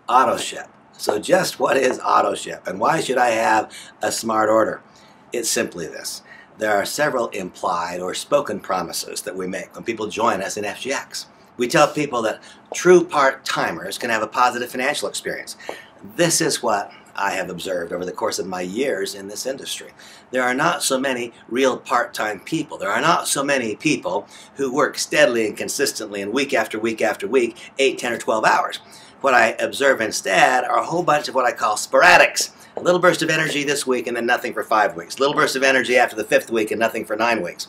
Auto ship. So just what is auto ship and why should I have a smart order? It's simply this. There are several implied or spoken promises that we make when people join us in FGX. We tell people that true part-timers can have a positive financial experience. This is what I have observed over the course of my years in this industry. There are not so many real part-time people. There are not so many people who work steadily and consistently and week after week after week, 8, 10, or 12 hours. What I observe instead are a whole bunch of what I call sporadics. A little burst of energy this week and then nothing for 5 weeks. A little burst of energy after the 5th week and nothing for 9 weeks.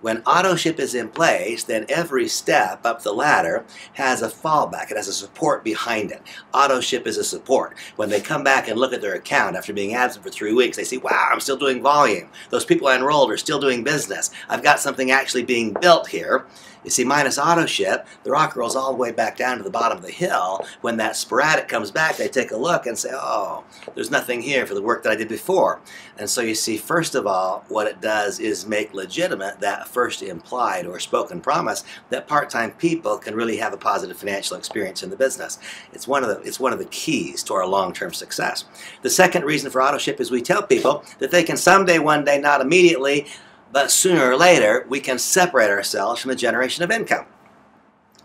When auto ship is in place, then every step up the ladder has a fallback. It has a support behind it. Auto ship is a support. When they come back and look at their account after being absent for 3 weeks, they see, wow, I'm still doing volume. Those people I enrolled are still doing business. I've got something actually being built here. You see, minus auto ship, the rock rolls all the way back down to the bottom of the hill. When that sporadic comes back, they take a look and say, oh, there's nothing here for the work that I did before. And so you see, first of all, what it does is make legitimate that first implied or spoken promise that part-time people can really have a positive financial experience in the business. It's one of the keys to our long-term success. The second reason for auto ship is we tell people that they can someday, one day, not immediately, but sooner or later, we can separate ourselves from the generation of income.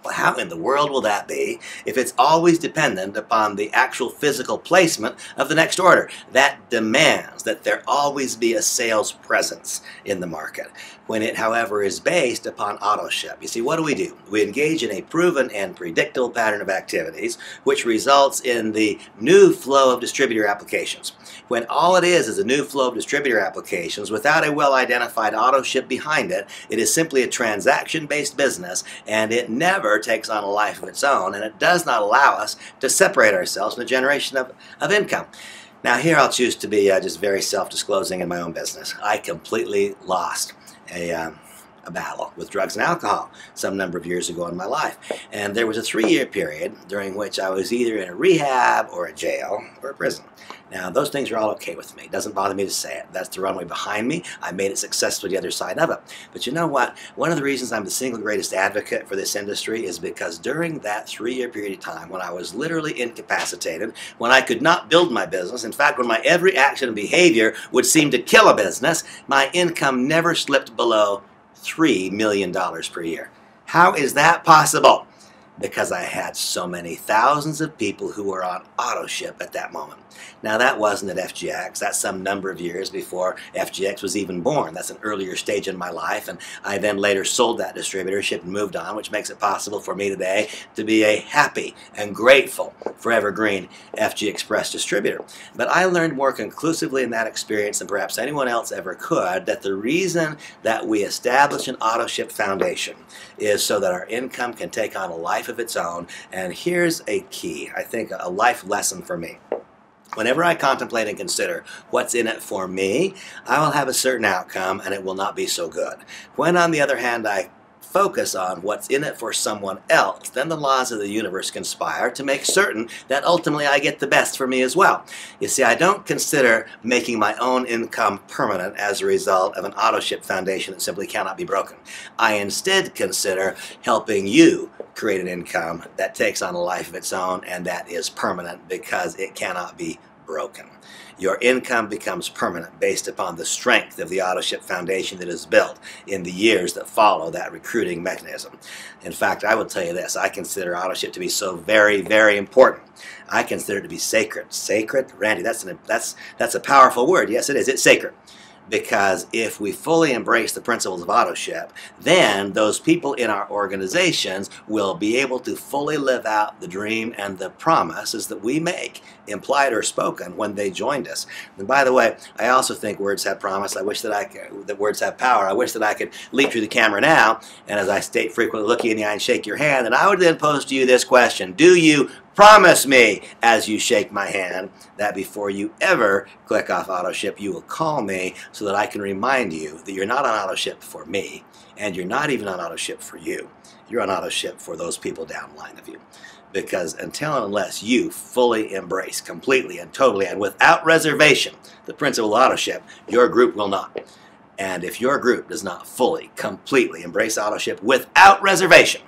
Well, how in the world will that be if it's always dependent upon the actual physical placement of the next order? That demands that there always be a sales presence in the market. When it, however, is based upon auto ship. You see, what do? We engage in a proven and predictable pattern of activities which results in the new flow of distributor applications. When all it is a new flow of distributor applications without a well-identified auto ship behind it, it is simply a transaction-based business and it never takes on a life of its own, and it does not allow us to separate ourselves from the generation of income. Now here I'll choose to be just very self-disclosing in my own business. I completely lost a battle with drugs and alcohol some number of years ago in my life. And there was a 3-year period during which I was either in a rehab or a jail or a prison. Now those things are all okay with me. It doesn't bother me to say it. That's the runway behind me. I made it successfully the other side of it. But you know what? One of the reasons I'm the single greatest advocate for this industry is because during that 3-year period of time when I was literally incapacitated, when I could not build my business, in fact when my every action and behavior would seem to kill a business, my income never slipped below $3 million per year. How is that possible? Because I had so many thousands of people who were on auto ship at that moment. Now that wasn't at FGX. That's some number of years before FGX was even born. That's an earlier stage in my life, and I then later sold that distributorship and moved on, which makes it possible for me today to be a happy and grateful, forever green FG Express distributor. But I learned more conclusively in that experience than perhaps anyone else ever could that the reason that we establish an auto ship foundation is so that our income can take on a life of its own. And here's a key, I think a life lesson for me. Whenever I contemplate and consider what's in it for me, I will have a certain outcome and it will not be so good. When, on the other hand, I focus on what's in it for someone else, then the laws of the universe conspire to make certain that ultimately I get the best for me as well. You see, I don't consider making my own income permanent as a result of an auto ship foundation that simply cannot be broken. I instead consider helping you create an income that takes on a life of its own and that is permanent because it cannot be broken. Your income becomes permanent based upon the strength of the auto ship foundation that is built in the years that follow that recruiting mechanism. In fact, I will tell you this, I consider auto ship to be so very, very important. I consider it to be sacred. Sacred? Randy, that's a powerful word. Yes, it is. It's sacred. Because if we fully embrace the principles of auto ship, then those people in our organizations will be able to fully live out the dream and the promises that we make, implied or spoken, when they joined us. And by the way, I also think words have promise. I wish that words have power. I wish that I could leap through the camera now, and as I state frequently, look you in the eye and shake your hand, and I would then pose to you this question: do you promise me, as you shake my hand, that before you ever click off auto ship, you will call me so that I can remind you that you're not on auto ship for me, and you're not even on auto ship for you. You're on auto ship for those people downline of you. Because until and unless you fully embrace, completely and totally and without reservation, the principle of auto ship, your group will not. And if your group does not fully, completely embrace autoship without reservation,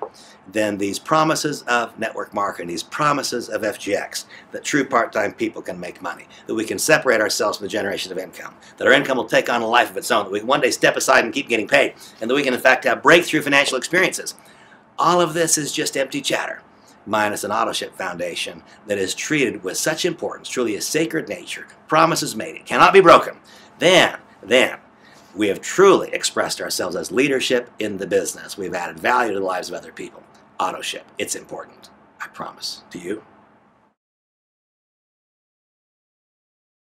then these promises of network marketing, these promises of FGX, that true part-time people can make money, that we can separate ourselves from the generation of income, that our income will take on a life of its own, that we can one day step aside and keep getting paid, and that we can in fact have breakthrough financial experiences. All of this is just empty chatter, minus an autoship foundation that is treated with such importance, truly a sacred nature, promises made, it cannot be broken. Then we have truly expressed ourselves as leadership in the business. We've added value to the lives of other people. Autoship, it's important. I promise. To you?